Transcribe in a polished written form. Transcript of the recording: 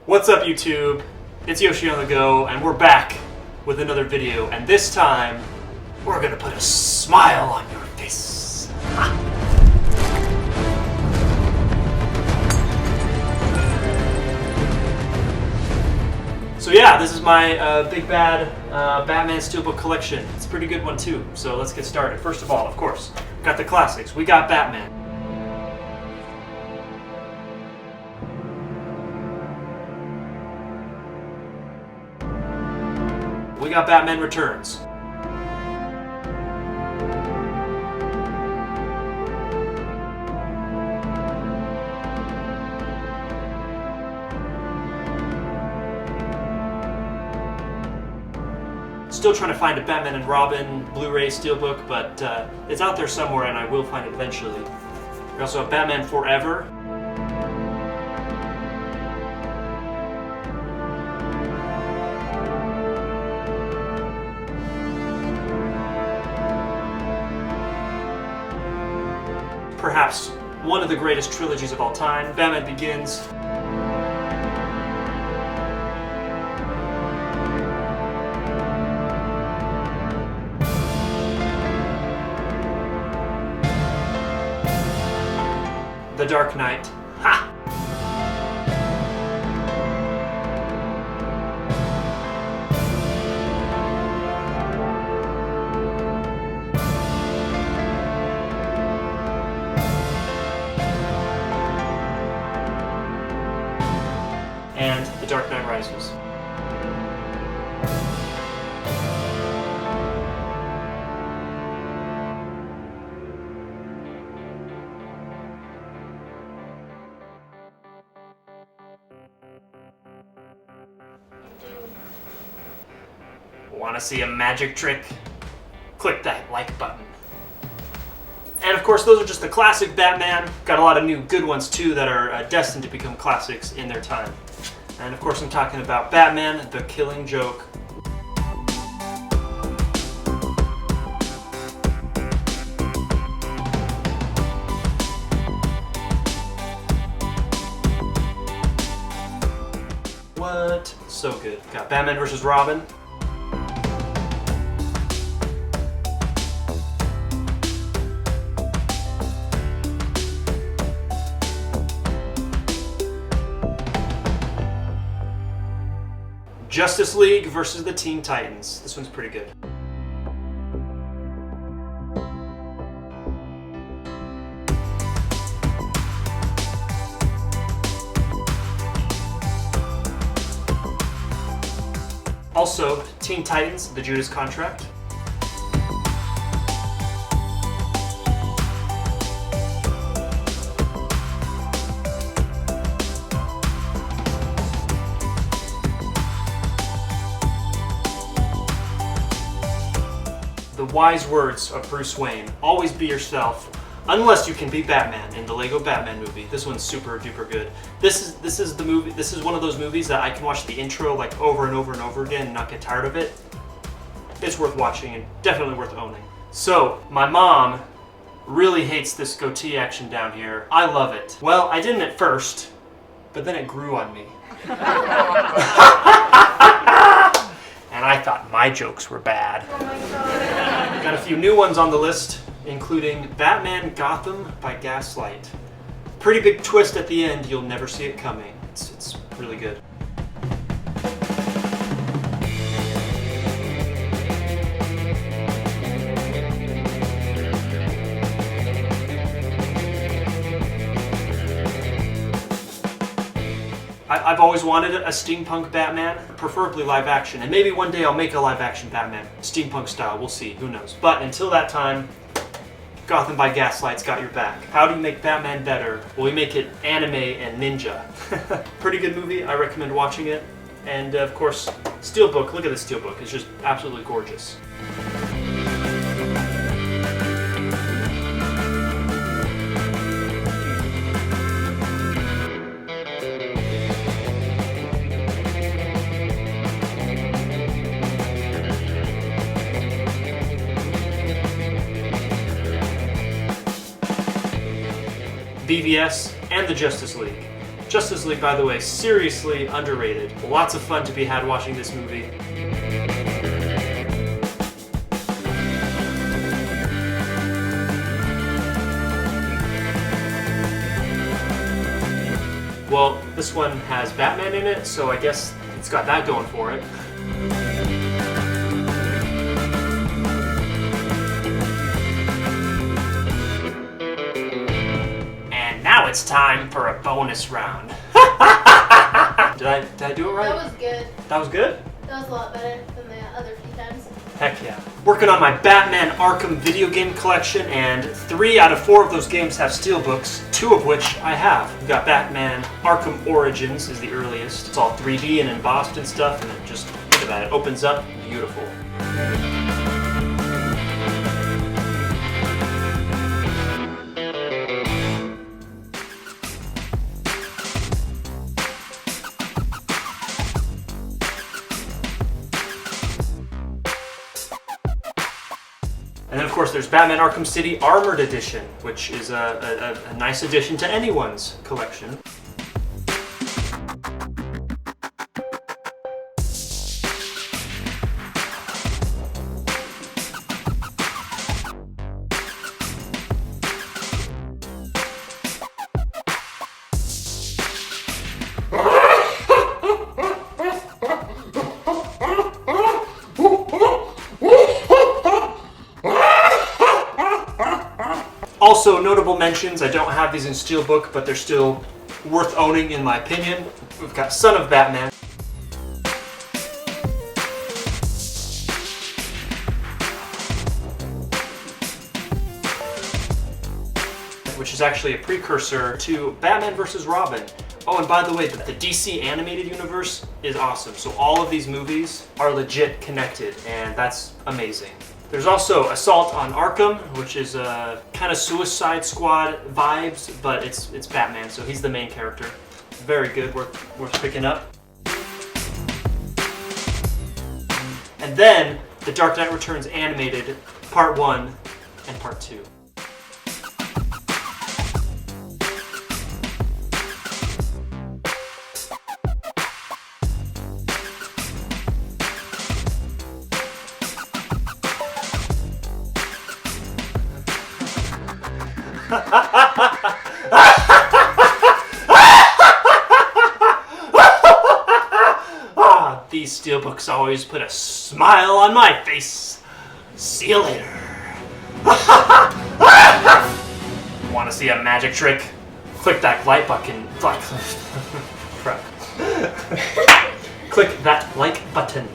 What's up, YouTube? It's Yoshi on the go, and we're back with another video, and this time, we're gonna put a smile on your face. So yeah, this is my big bad Batman Steelbook collection. It's a pretty good one too, so let's get started. First of all, of course, got the classics. We got Batman. We got Batman Returns. Still trying to find a Batman and Robin Blu-ray Steelbook, but it's out there somewhere and I will find it eventually. We also have Batman Forever. Perhaps one of the greatest trilogies of all time, Batman Begins. The Dark Knight. Ha! And The Dark Knight Rises. Want to see a magic trick? Click that like button. And of course, those are just the classic Batman. Got a lot of new good ones too that are destined to become classics in their time. And of course, I'm talking about Batman, The Killing Joke. What? So good. Got Batman vs. Robin. Justice League versus the Teen Titans. This one's pretty good. Also, Teen Titans, The Judas Contract. The wise words of Bruce Wayne: always be yourself, unless you can be Batman in the Lego Batman movie. This one's super duper good. This is the movie. This is one of those movies that I can watch the intro like over and over and over again and not get tired of it. It's worth watching and definitely worth owning. So my mom really hates this goatee action down here. I love it. Well, I didn't at first, but then it grew on me. And I thought my jokes were bad. Oh my god. Got a few new ones on the list, including Batman Gotham by Gaslight. Pretty big twist at the end, you'll never see it coming. It's really good. I've always wanted a steampunk Batman, preferably live action, and maybe one day I'll make a live action Batman, steampunk style, we'll see, who knows. But until that time, Gotham by Gaslight's got your back. How do you make Batman better? Well, we make it anime and ninja. Pretty good movie, I recommend watching it. And of course, Steelbook, look at the Steelbook, it's just absolutely gorgeous. BVS, and the Justice League. Justice League, by the way, seriously underrated. Lots of fun to be had watching this movie. Well, this one has Batman in it, so I guess it's got that going for it. And now it's time for a bonus round. Did I do it right? That was good. That was good? That was a lot better than the other few times. Heck yeah. Working on my Batman Arkham video game collection, and 3 out of 4 of those games have Steelbooks, 2 of which I have. We've got Batman Arkham Origins is the earliest. It's all 3D and embossed and stuff, and it just, look at that, it opens up, beautiful. And then, of course, there's Batman Arkham City Armored Edition, which is a nice addition to anyone's collection. Also, notable mentions, I don't have these in Steelbook, but they're still worth owning in my opinion. We've got Son of Batman, which is actually a precursor to Batman vs. Robin. Oh, and by the way, the DC animated universe is awesome. So all of these movies are legit connected, and that's amazing. There's also Assault on Arkham, which is a kind of Suicide Squad vibes, but it's Batman, so he's the main character. Very good, worth picking up. And then The Dark Knight Returns animated, Part 1 and Part 2. These Steelbooks always put a smile on my face. See you later. Want to see a magic trick? Click that like button. Crap. Click that like button.